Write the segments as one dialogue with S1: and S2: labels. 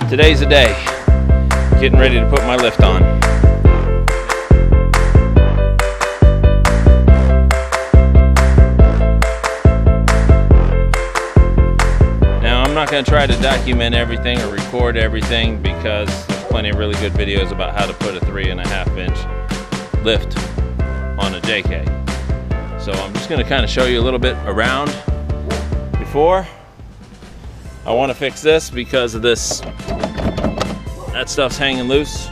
S1: Today's the day. Getting ready to put my lift on. Now I'm not going to try to document everything or record everything because there's plenty of really good videos about how to put a 3.5 inch lift on a JK. So I'm just going to kind of show you a little bit around. Before, I want to fix this because of this. That stuff's hanging loose.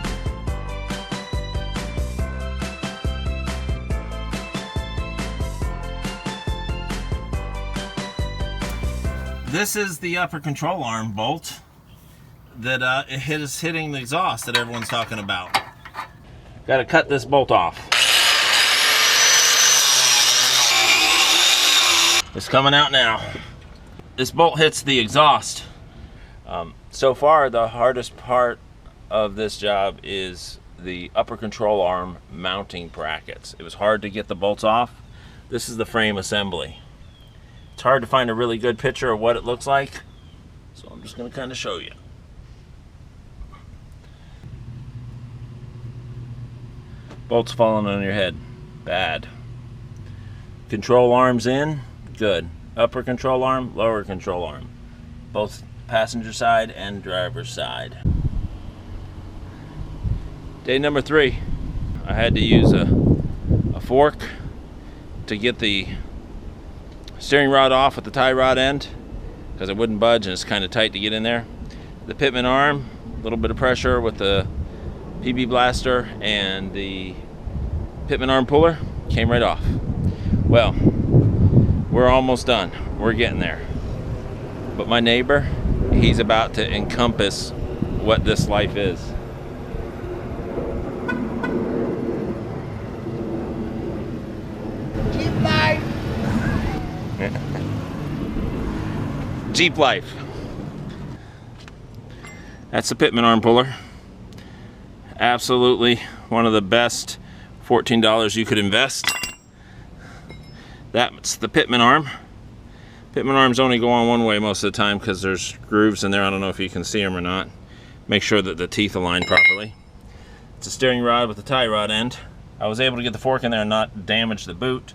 S1: This is the upper control arm bolt that is hitting the exhaust that everyone's talking about. Got to cut this bolt off. It's coming out now. This bolt hits the exhaust. So far, the hardest part of this job is the upper control arm mounting brackets. It was hard to get the bolts off. This is the frame assembly. It's hard to find a really good picture of what it looks like, so I'm just going to kind of show you. Bolts falling on your head. Bad. Control arms in. Good. Upper control arm, lower control arm. Both passenger side and driver's side. Day number 3. I had to use a fork to get the steering rod off at the tie rod end because it wouldn't budge and it's kind of tight to get in there. The Pitman arm, a little bit of pressure with the PB blaster and the Pitman arm puller came right off. Well, we're almost done. We're getting there. But my neighbor, he's about to encompass what this life is.
S2: Jeep life.
S1: Jeep life. That's the Pitman arm puller. Absolutely one of the best $14 you could invest. That's the Pitman arm. Pitman arms only go on one way most of the time because there's grooves in there. I don't know if you can see them or not. Make sure that the teeth align properly. It's a steering rod with a tie rod end. I was able to get the fork in there and not damage the boot.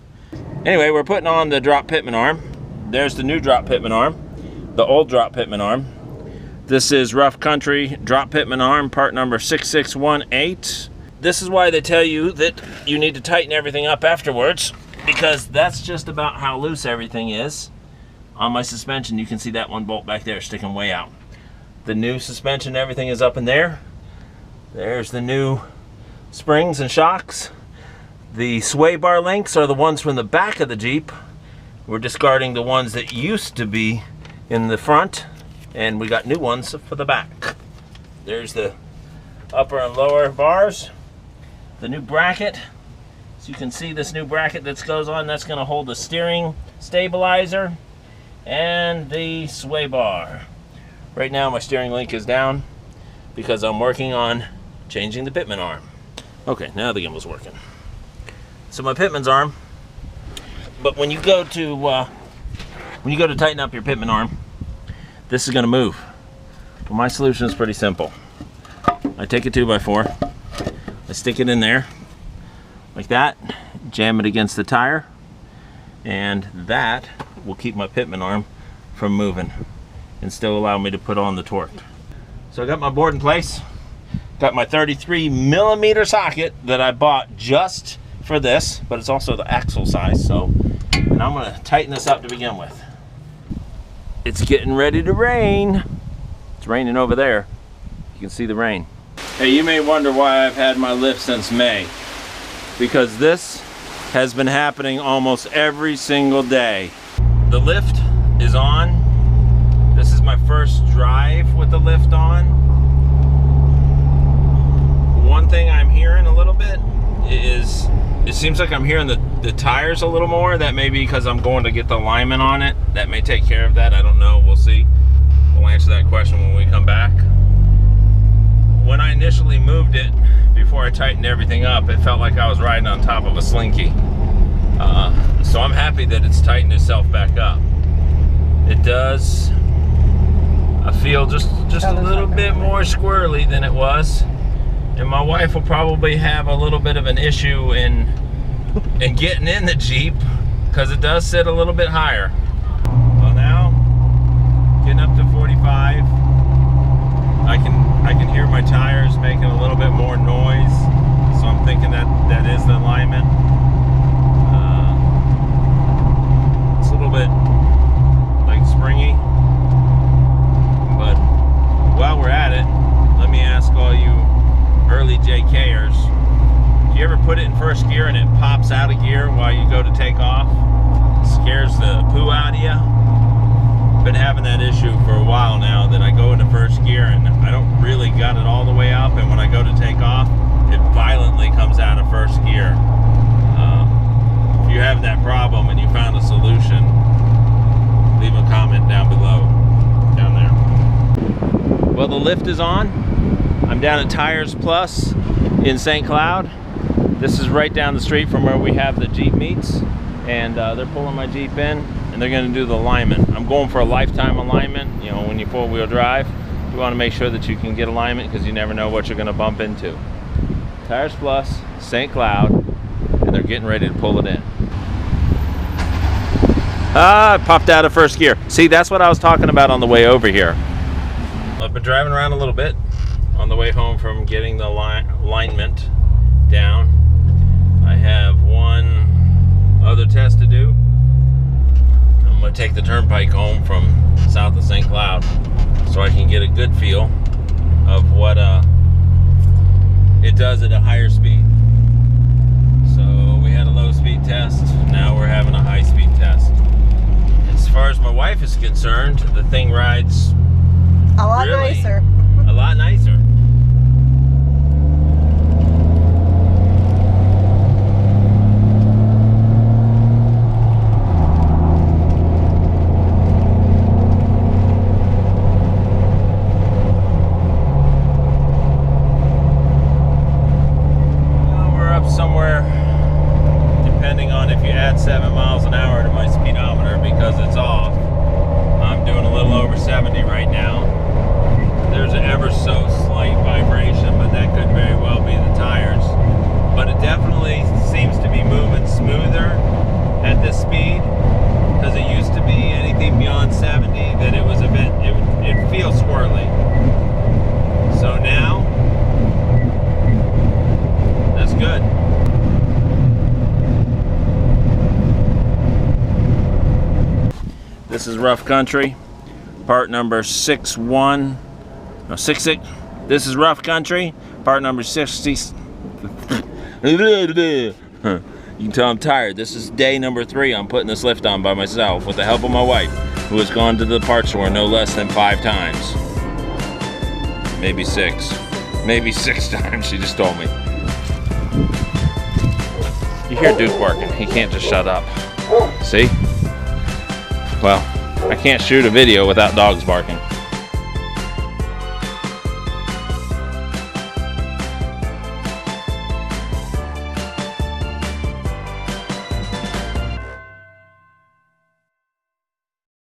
S1: Anyway, we're putting on the drop Pitman arm. There's the new drop Pitman arm, the old drop Pitman arm. This is Rough Country drop Pitman arm, part number 6618. This is why they tell you that you need to tighten everything up afterwards, because that's just about how loose everything is. On my suspension, you can see that one bolt back there sticking way out. The new suspension, everything is up in there. There's the new springs and shocks. The sway bar links are the ones from the back of the Jeep. We're discarding the ones that used to be in the front, and we got new ones for the back. There's the upper and lower bars. The new bracket. So you can see this new bracket that goes on, that's going to hold the steering stabilizer and the sway bar. Right now my steering link is down because I'm working on changing the Pitman arm. Okay, now the gimbal's working. So my Pitman's arm, but when you go to tighten up your Pitman arm, this is going to move. Well, my solution is pretty simple. I take a 2x4, I stick it in there like that, jam it against the tire, and that will keep my Pitman arm from moving and still allow me to put on the torque. So I got my board in place, got my 33mm socket that I bought just for this, but it's also the axle size, and I'm going to tighten this up to begin with. It's getting ready to rain. It's raining over there. You can see the rain. Hey, you may wonder why I've had my lift since May. Because this has been happening almost every single day. The lift is on. This is my first drive with the lift on. One thing I'm hearing a little bit is, it seems like I'm hearing the tires a little more. That may be because I'm going to get the alignment on it. That may take care of that. I don't know. We'll see. We'll answer that question when we come back. When I initially moved it, before I tightened everything up, it felt like I was riding on top of a slinky. So I'm happy that it's tightened itself back up. It does I feel just a little bit more squirrely than it was. And my wife will probably have a little bit of an issue in getting in the Jeep because it does sit a little bit higher. Well, now getting up to 45, I can hear my tires making a little bit more noise, so I'm thinking that is the alignment. It's a little bit like springy, but while we're at it, let me ask all you early JKers, do you ever put it in first gear and it pops out of gear while you go to take off? It scares the poo out of you. Been having that issue for a while now, that I go into first gear and I don't really got it all the way up, and when I go to take off, it violently comes out of first gear. If you have that problem and you found a solution, leave a comment down below, down there. Well, the lift is on. I'm down at Tires Plus in St. Cloud. This is right down the street from where we have the Jeep meets, and they're pulling my Jeep in and they're going to do the alignment. I'm going for a lifetime alignment. You know, when you four-wheel drive, you want to make sure that you can get alignment because you never know what you're going to bump into. Tires Plus, St. Cloud, and they're getting ready to pull it in. Ah, it popped out of first gear. See, that's what I was talking about on the way over here. I've been driving around a little bit on the way home from getting the alignment down. I have one other test to do. I'm going to take the turnpike home from south of St. Cloud so I can get a good feel of what it does at a higher speed. So we had a low speed test, now we're having a high speed test. As far as my wife is concerned, the thing rides
S2: a lot nicer.
S1: A lot nicer. Somewhere, depending on if you add 7 miles an hour to my speedometer because it's off. I'm doing a little over 70 right now. There's an ever so slight vibration, but that could very well be the tires. But it definitely seems to be moving smoother at this speed, because it used to be anything beyond 70 that it was a bit, it feels squirrely. So now, that's good. This is Rough Country, part number 66. This is Rough Country, part number 60. You can tell I'm tired. This is day number 3. I'm putting this lift on by myself with the help of my wife, who has gone to the parts store no less than 5 times. Maybe 6. Maybe 6 times, she just told me. You hear Duke barking. He can't just shut up. See? Well, I can't shoot a video without dogs barking.